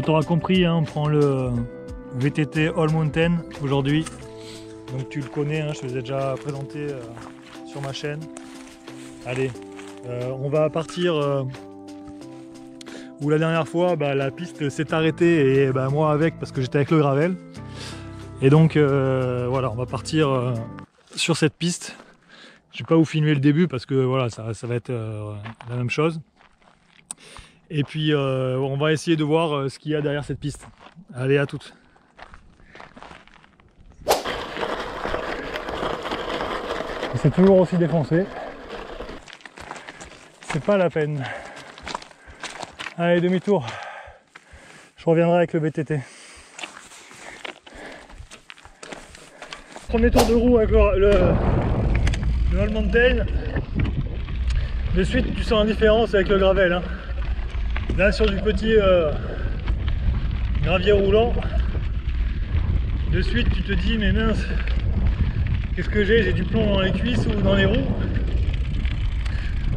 t'auras compris, hein, on prend le VTT All Mountain aujourd'hui. Donc tu le connais, hein, je te l'ai déjà présenté sur ma chaîne. Allez, on va partir où la dernière fois la piste s'est arrêtée et moi avec parce que j'étais avec le gravel. Et donc voilà, on va partir sur cette piste. Je vais pas vous filmer le début parce que voilà, ça va être la même chose. Et puis on va essayer de voir ce qu'il y a derrière cette piste. Allez, à toutes. C'est toujours aussi défoncé. C'est pas la peine. Allez, demi-tour. Je reviendrai avec le VTT. Premier tour de roue avec le All Mountain. De suite, tu sens la différence avec le gravel. Hein. Là, sur du petit gravier roulant, de suite, tu te dis, mais mince, qu'est-ce que j'ai? J'ai du plomb dans les cuisses ou dans les roues.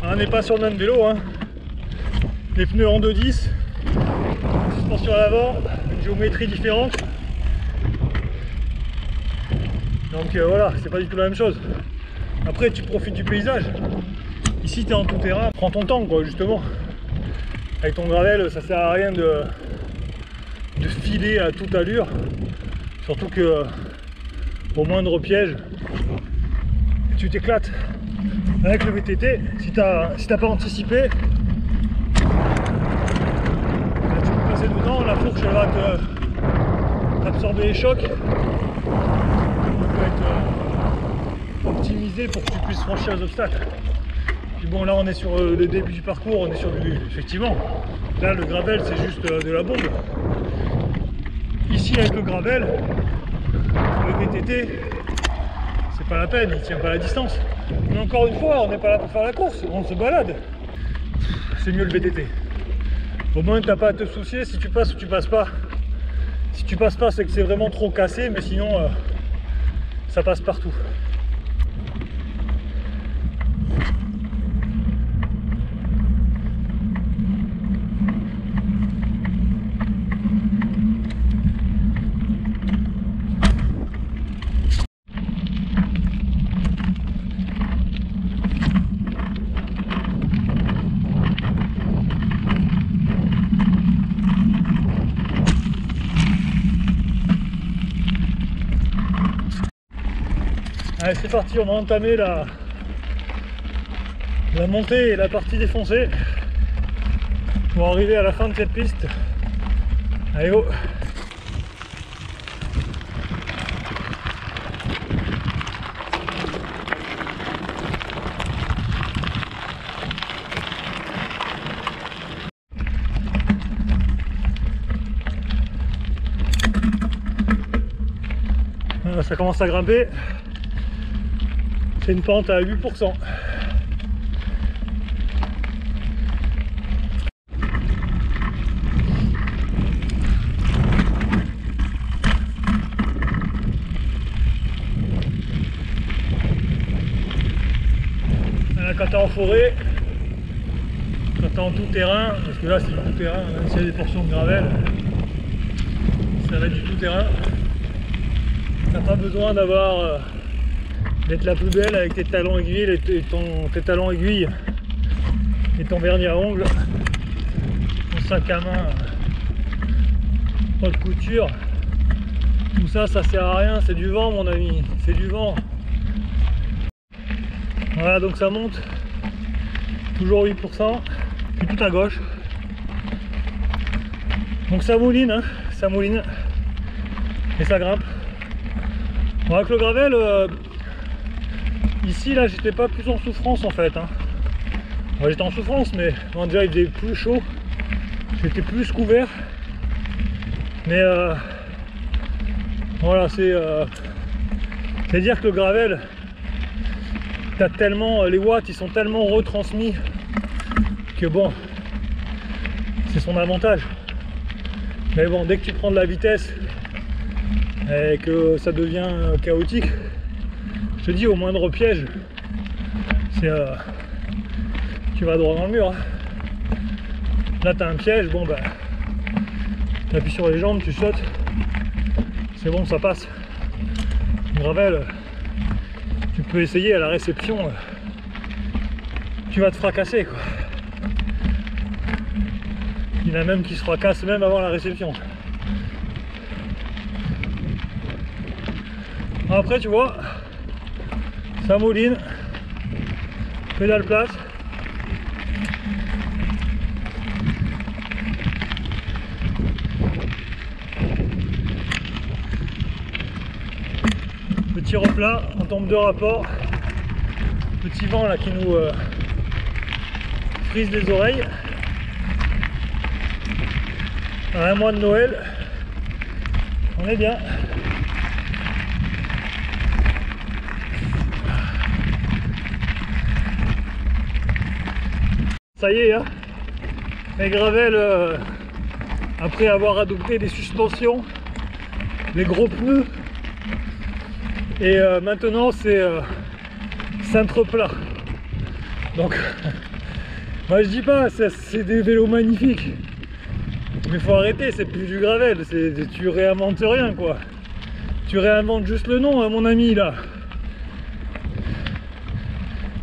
On n'est pas sur le même vélo. Hein. Les pneus en 2.10, suspension à l'avant, une géométrie différente. Donc voilà, c'est pas du tout la même chose. Après, tu profites du paysage. Ici, tu es en tout terrain, prends ton temps, quoi, justement. Avec ton gravel, ça sert à rien de filer à toute allure. Surtout que au moindre piège, tu t'éclates. Avec le VTT, si t'as pas anticipé, tu peux passer dedans, la fourche elle va t'absorber les chocs. Elle peut être optimisée pour que tu puisses franchir les obstacles. Puis bon, là on est sur le début du parcours, on est sur du... Effectivement, là le gravel c'est juste de la bombe. Ici avec le gravel, le VTT, c'est pas la peine, il tient pas la distance. Mais encore une fois, on n'est pas là pour faire la course, on se balade. C'est mieux le VTT. Au moins t'as pas à te soucier si tu passes ou tu passes pas. Si tu passes pas, c'est que c'est vraiment trop cassé, mais sinon ça passe partout. Allez, c'est parti, on va entamer la montée et la partie défoncée pour arriver à la fin de cette piste. Allez, go! Ça commence à grimper. C'est une pente à 8%. Quand t'es en forêt, quand t'es en tout terrain, parce que là c'est du tout terrain, même s'il y a des portions de gravel, ça va être du tout terrain. T'as pas besoin d'avoir d'être la plus belle avec tes talons aiguilles tes talons aiguilles et ton vernis à ongles, ton sac à main haute couture. Tout ça, ça sert à rien, c'est du vent mon ami, c'est du vent. Voilà, donc ça monte, toujours 8%, puis tout à gauche. Donc ça mouline, hein, ça mouline, et ça grimpe. Bon, avec le gravel, ici là j'étais pas plus en souffrance en fait. Hein. Bon, j'étais en souffrance, mais bon, déjà il faisait plus chaud, j'étais plus couvert. Mais voilà, c'est dire que le gravel, t'as tellement, les watts ils sont tellement retransmis que bon, c'est son avantage. Mais bon, dès que tu prends de la vitesse et que ça devient chaotique, je te dis, au moindre piège, c'est tu vas droit dans le mur. Hein. Là t'as un piège, bon bah Tu appuies sur les jambes, tu sautes, c'est bon, ça passe. Le gravel, tu peux essayer à la réception, tu vas te fracasser quoi. Il y en a même qui se fracassent même avant la réception. Après tu vois, ça mouline, pédale plate. Petit replat, on tombe de rapport. Petit vent là qui nous frise les oreilles. À un mois de Noël, on est bien. Ça y est, hein, les gravels, après avoir adopté des suspensions, les gros pneus, et maintenant c'est cintre plat. Donc, moi je dis pas, c'est des vélos magnifiques, mais faut arrêter, c'est plus du gravel, tu réinventes rien quoi. Tu réinventes juste le nom, hein, mon ami là.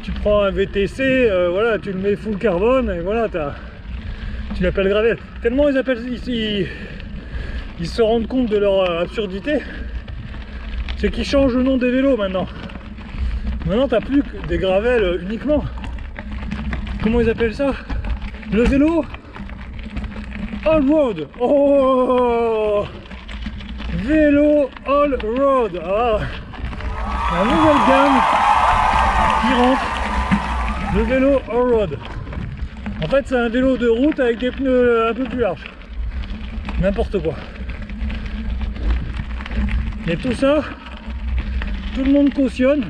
Tu prends un VTC, voilà, tu le mets full carbone et voilà, tu l'appelles gravel. Tellement ils se rendent compte de leur absurdité, c'est qu'ils changent le nom des vélos maintenant. Maintenant t'as plus que des gravels uniquement. Comment ils appellent ça? Le vélo all road. Oh, vélo all road. Ah, la nouvelle gamme qui rentre. Le vélo all road. En fait c'est un vélo de route avec des pneus un peu plus larges. N'importe quoi. Et tout ça, tout le monde cautionne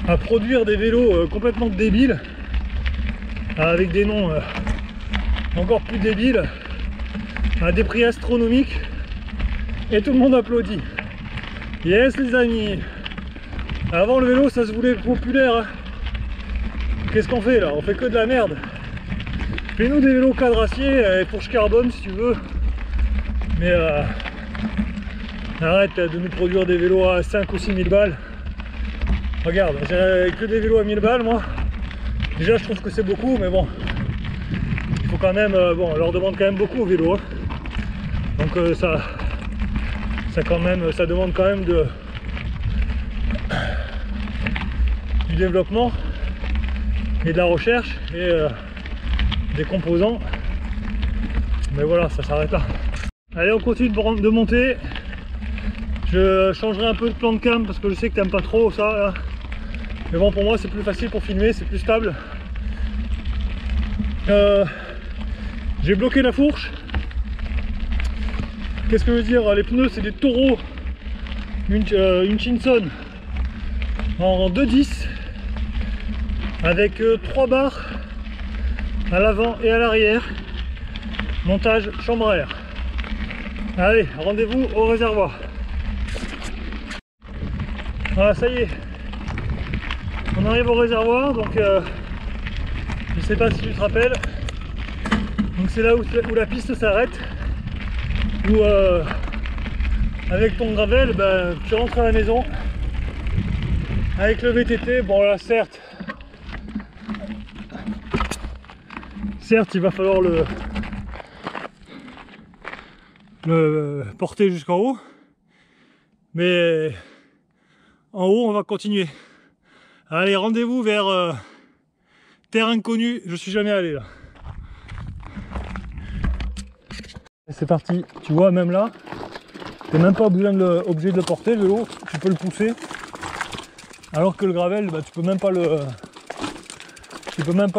à produire des vélos complètement débiles, avec des noms encore plus débiles, à des prix astronomiques, et tout le monde applaudit. Yes les amis, avant le vélo ça se voulait populaire, hein. Qu'est-ce qu'on fait là? On fait que de la merde. Fais-nous des vélos cadrassiers et fourche carbone si tu veux, mais arrête de nous produire des vélos à 5 ou 6 000 balles. Regarde, j'ai que des vélos à 1000 balles moi. Déjà je trouve que c'est beaucoup, mais bon, il faut quand même, bon, on leur demande quand même beaucoup aux vélos, hein. Donc ça demande quand même du développement et de la recherche et des composants. Mais voilà, ça s'arrête là. Allez, on continue de monter. Je changerai un peu de plan de cam parce que je sais que t'aimes pas trop ça là. Mais bon, pour moi c'est plus facile pour filmer, c'est plus stable. J'ai bloqué la fourche. Qu'est-ce que je veux dire? Les pneus c'est des taureaux, une Chinson en 2.10 avec 3 barres à l'avant et à l'arrière. Montage chambre à air. Allez, rendez-vous au réservoir. Voilà, ça y est, on arrive au réservoir. Donc je sais pas si tu te rappelles, donc c'est là où la piste s'arrête, où avec ton gravel ben, tu rentres à la maison. Avec le VTT, bon là certes il va falloir le porter jusqu'en haut, mais en haut on va continuer. Allez, rendez-vous vers terre inconnue, je suis jamais allé là. C'est parti, tu vois, même là t'es même pas obligé de le porter, le vélo, tu peux le pousser, alors que le gravel bah, tu peux même pas le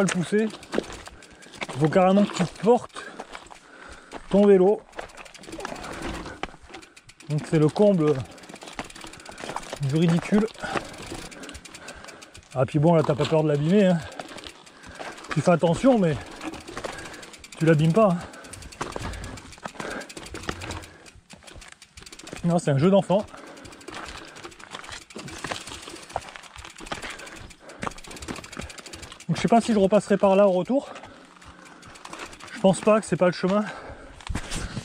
pousser. Il faut carrément que tu portes ton vélo. Donc c'est le comble du ridicule. Ah puis bon, là t'as pas peur de l'abîmer, hein. Tu fais attention mais tu l'abîmes pas, hein. Non, c'est un jeu d'enfant. Donc je sais pas si je repasserai par là au retour. Je pense pas, que c'est pas le chemin.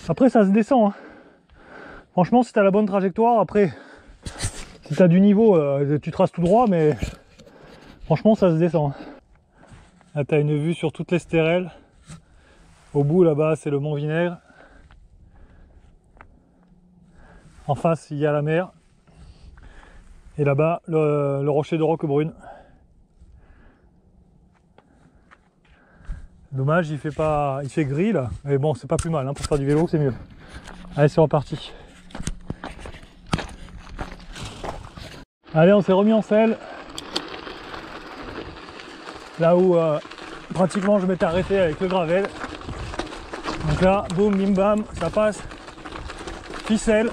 Après ça se descend, hein. Franchement si t'as la bonne trajectoire, après si t'as du niveau, tu traces tout droit, mais franchement ça se descend. Là t'as une vue sur toutes les stérelles. Au bout là-bas c'est le Mont Vinaigre. En face il y a la mer. Et là-bas le rocher de Roquebrune. Dommage il fait gris là. Mais bon c'est pas plus mal, hein, pour faire du vélo c'est mieux. Allez c'est reparti. Allez on s'est remis en selle. Là où pratiquement je m'étais arrêté avec le gravel. Donc là, boum, bim bam, ça passe. Ficelle.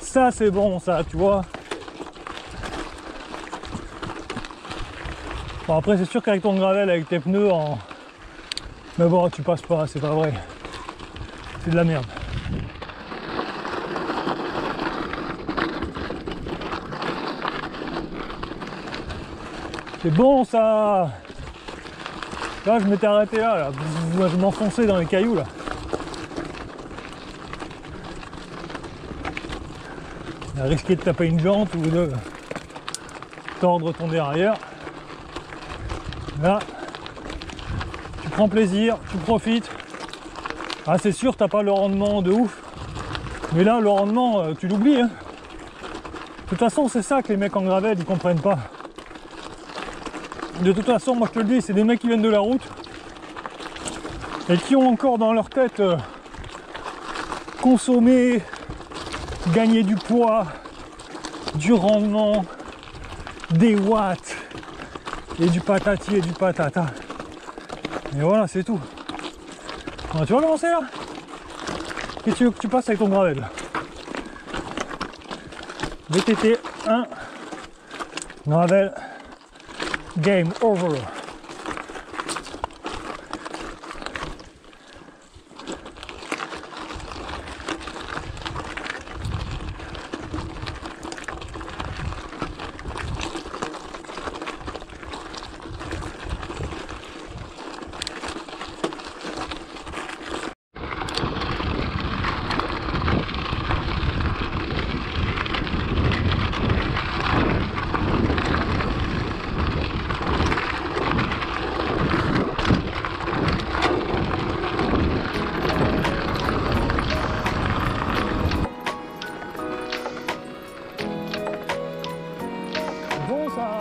Ça c'est bon ça, tu vois. Bon après c'est sûr qu'avec ton gravel, avec tes pneus en... Mais bon tu passes pas, c'est pas vrai. C'est de la merde. C'est bon ça. Là je m'étais arrêté là, je m'enfonçais dans les cailloux là. On a risqué de taper une jante ou de tordre ton derrière. Là, tu prends plaisir, tu profites. Ah c'est sûr t'as pas le rendement de ouf. Mais là le rendement tu l'oublies hein. De toute façon c'est ça que les mecs en gravel ils comprennent pas. De toute façon, moi je te le dis, c'est des mecs qui viennent de la route et qui ont encore dans leur tête consommer, gagner du poids, du rendement, des watts et du patati et du patata. Et voilà, c'est tout. Alors, tu vas commencer là? Qu'est-ce que tu veux que tu passes avec ton gravel? VTT 1, gravel. Game over. Bon ça.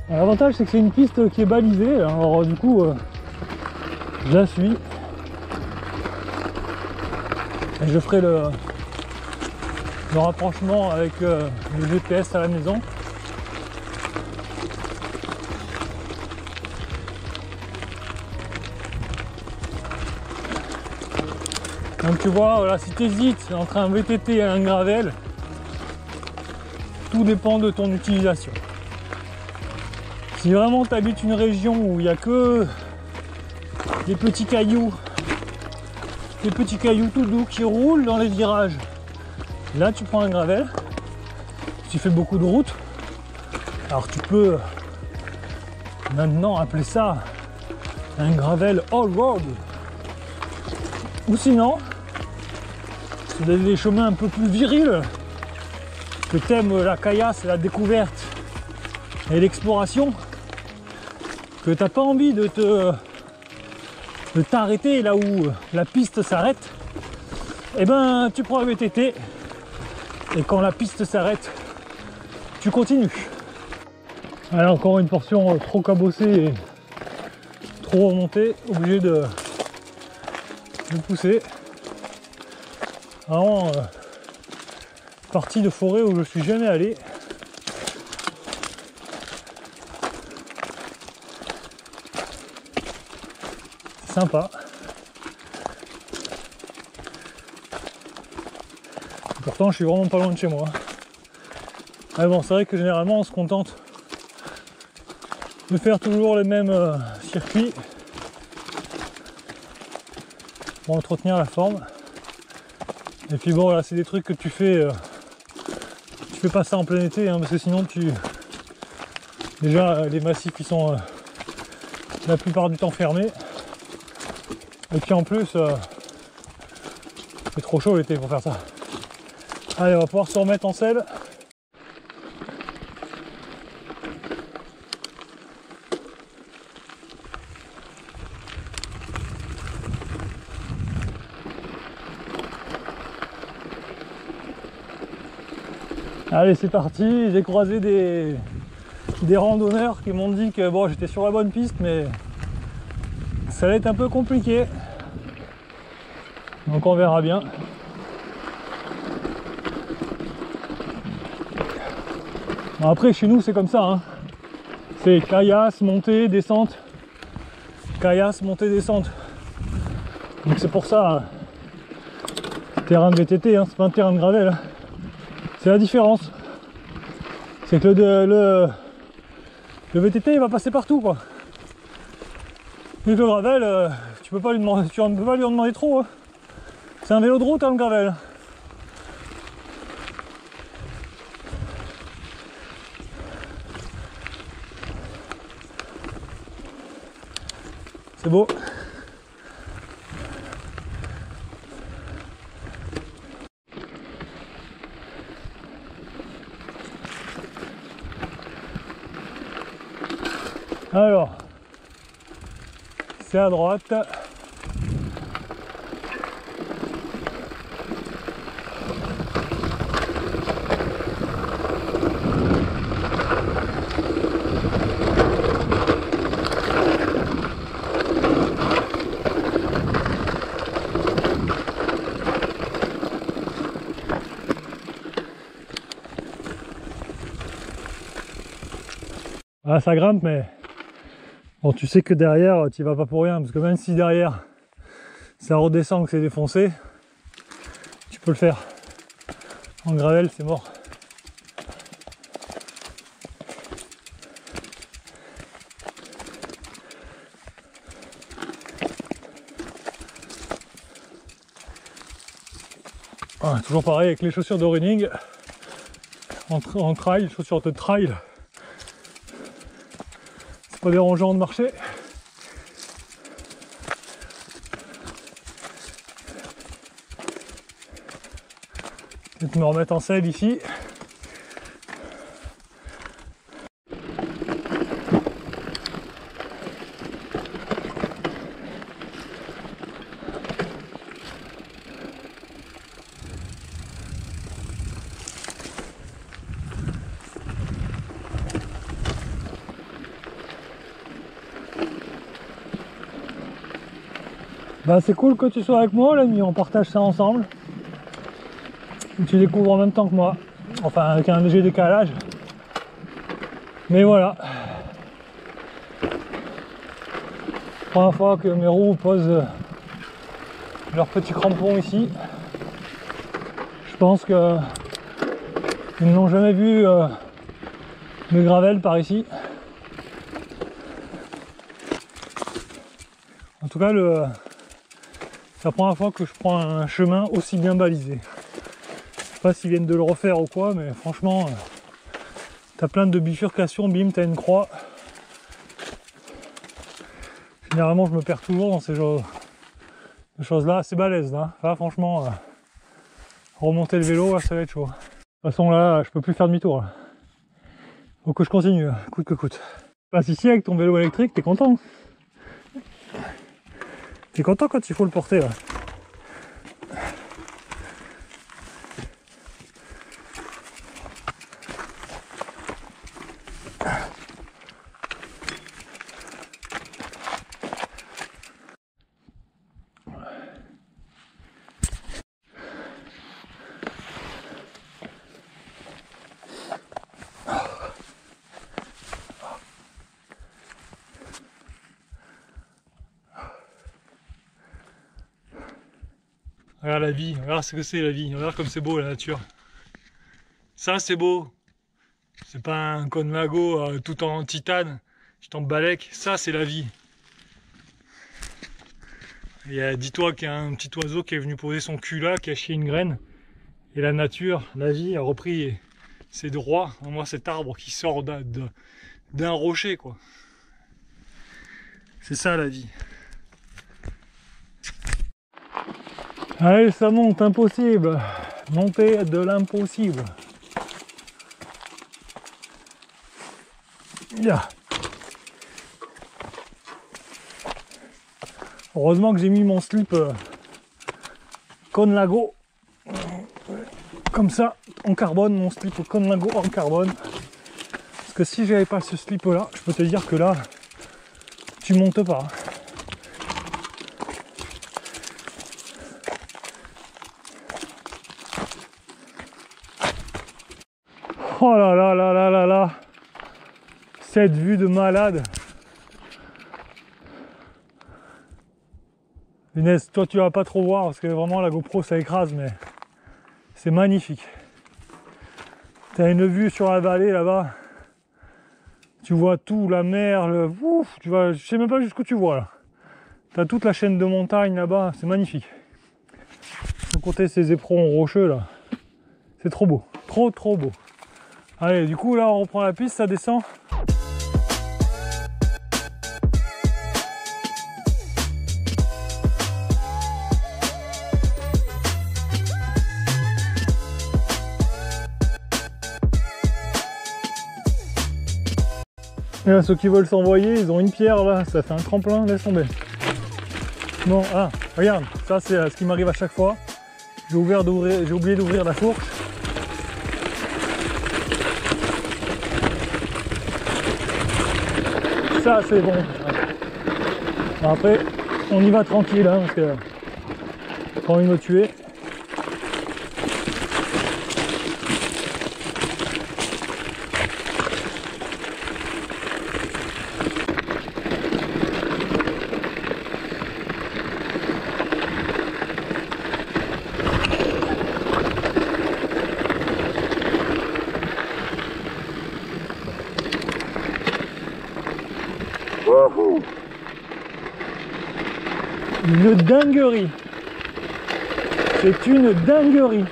L'avantage c'est que c'est une piste qui est balisée, alors du coup je la suis et je ferai le rapprochement avec le GPS à la maison. Donc tu vois, voilà, si tu hésites entre un VTT et un gravel, tout dépend de ton utilisation. Si vraiment tu habites une région où il n'y a que des petits cailloux des petits cailloux tout doux qui roulent dans les virages. Là tu prends un gravel, tu fais beaucoup de route, alors tu peux maintenant appeler ça un gravel all-road. Ou sinon, si vous avez des chemins un peu plus virils, que t'aimes la caillasse, la découverte et l'exploration, que t'as pas envie de t'arrêter là où la piste s'arrête, et ben tu prends un VTT et quand la piste s'arrête, tu continues. Allez, encore une portion trop cabossée et trop remontée, obligé de pousser. Vraiment partie de forêt où je suis jamais allé. C'est sympa. Pourtant je suis vraiment pas loin de chez moi. Mais bon, c'est vrai que généralement on se contente de faire toujours les mêmes circuits pour entretenir la forme. Et puis bon, là c'est des trucs que tu fais pas ça en plein été, hein, parce que sinon déjà les massifs qui sont la plupart du temps fermés, et puis en plus c'est trop chaud l'été pour faire ça. Allez, on va pouvoir se remettre en selle. Allez, c'est parti. J'ai croisé des randonneurs qui m'ont dit que bon, j'étais sur la bonne piste, mais ça allait être un peu compliqué. Donc on verra bien. Bon, après, chez nous, c'est comme ça, hein. C'est caillasse, montée, descente. Caillasse, montée, descente. Donc c'est pour ça, hein. Terrain de VTT, hein, c'est pas un terrain de gravel. Hein. C'est la différence. C'est que le VTT il va passer partout, quoi. Et le gravel, tu ne peux pas lui en demander trop. Hein. C'est un vélo de route, hein, le gravel. C'est beau. Alors, c'est à droite. Ah, ça grimpe, mais bon, tu sais que derrière, tu vas pas pour rien, parce que même si derrière ça redescend, que c'est défoncé, tu peux le faire. En gravel, c'est mort. Ah, toujours pareil avec les chaussures de running en trail, chaussures de trail. C'est pas dérangeant de marcher. Je vais me remettre en selle ici. Bah, c'est cool que tu sois avec moi, l'ami, on partage ça ensemble. Tu découvres en même temps que moi, enfin avec un léger décalage, mais voilà. Première fois que mes roues posent leurs petits crampons ici. Je pense que ils n'ont jamais vu de gravel par ici. En tout cas, C'est la première fois que je prends un chemin aussi bien balisé. Je sais pas s'ils viennent de le refaire ou quoi, mais franchement, t'as plein de bifurcations, bim, t'as une croix. Généralement, je me perds toujours dans ces genres de choses-là. C'est balèze, là. Là, franchement, remonter le vélo, là, ça va être chaud. De toute façon, là, je peux plus faire demi-tour. Là. Faut que je continue, coûte que coûte. Passe ici avec ton vélo électrique, t'es content? T'es content quand il faut le porter, là. Regarde la vie, regarde ce que c'est la vie, regarde comme c'est beau la nature. Ça c'est beau. C'est pas un Conmago tout en titane, je t'en balèque, ça c'est la vie. Dis-toi qu'il y a un petit oiseau qui est venu poser son cul là, qui a chié une graine. Et la nature, la vie a repris ses droits. Moi cet arbre qui sort d'un rocher quoi. C'est ça la vie. Allez, ça monte, impossible. Monter de l'impossible. Yeah. Heureusement que j'ai mis mon slip Conlago. Comme ça, en carbone, mon slip Conlago en carbone. Parce que si j'avais pas ce slip là, je peux te dire que là, tu montes pas. Oh là là là là là là, cette vue de malade. Inès, toi tu vas pas trop voir parce que vraiment la GoPro ça écrase, mais c'est magnifique. T'as une vue sur la vallée là-bas. Tu vois tout, la mer, ouf, tu vois, je sais même pas jusqu'où tu vois là. T'as toute la chaîne de montagnes là-bas, c'est magnifique. Sans compter ces éperons rocheux là. C'est trop beau, trop beau. Allez, du coup là on reprend la piste, ça descend. Et là, ceux qui veulent s'envoyer, ils ont une pierre là, ça fait un tremplin, laisse tomber. Bon, ah, regarde, ça c'est ce qui m'arrive à chaque fois. J'ai oublié d'ouvrir la fourche. Ça c'est bon. Après, on y va tranquille hein, parce que j'ai pas envie de me tuer. Une dinguerie. C'est une dinguerie.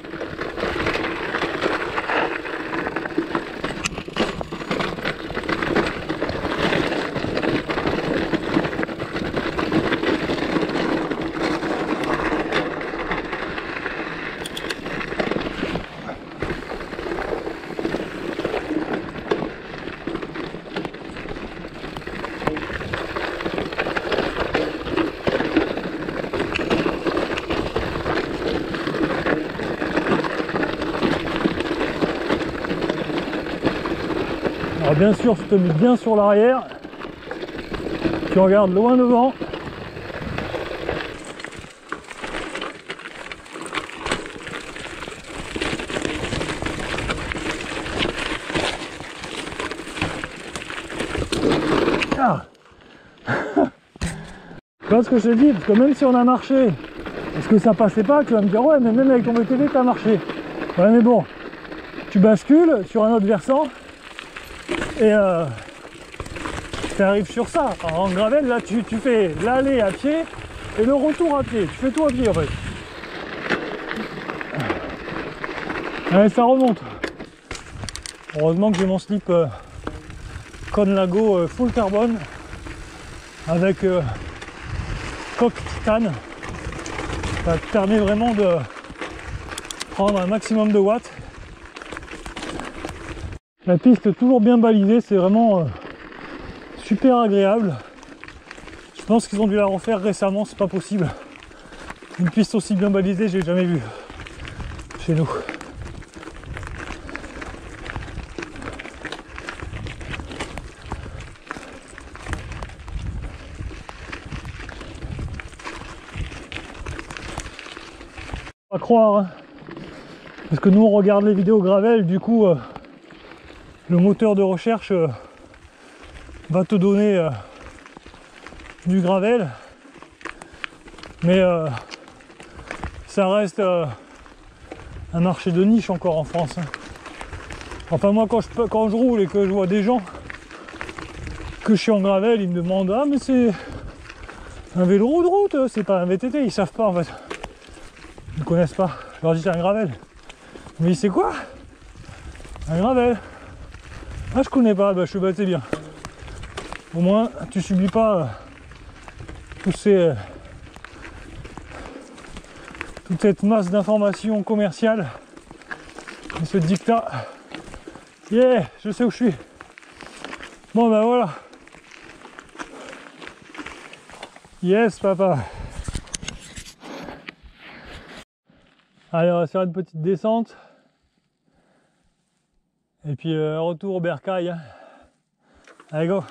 Alors bien sûr, tu te mets bien sur l'arrière, tu regardes loin devant. Ah. Tu vois ce que je te dis, parce que même si on a marché, est-ce que ça passait pas? Tu vas me dire ouais mais même avec ton VTT t'as marché. Ouais mais bon, tu bascules sur un autre versant. Et tu arrives sur ça. En gravel, là, tu fais l'aller à pied et le retour à pied. Tu fais tout à pied en fait. Allez, ça remonte. Heureusement que j'ai mon slip Conlago full carbone avec coque titane. Ça te permet vraiment de prendre un maximum de watts. La piste toujours bien balisée, c'est vraiment super agréable. Je pense qu'ils ont dû la refaire récemment, c'est pas possible. Une piste aussi bien balisée, j'ai jamais vu chez nous. Pas croire, hein. Parce que nous on regarde les vidéos gravel, du coup le moteur de recherche va te donner du gravel, mais ça reste un marché de niche encore en France, hein. Enfin moi quand je roule et que je vois des gens que je suis en gravel, ils me demandent ah mais c'est un vélo de route, c'est pas un VTT, ils savent pas en fait. Ils ne connaissent pas. Je leur dis c'est un gravel. Mais c'est quoi? Un gravel. Ah je connais pas, bah je suis c'est bien. Au moins tu subis pas toute cette masse d'informations commerciales et ce dictat. Yeah, je sais où je suis. Bon ben voilà. Yes papa. Allez, on va faire une petite descente. Et puis retour au bercail. Allez go.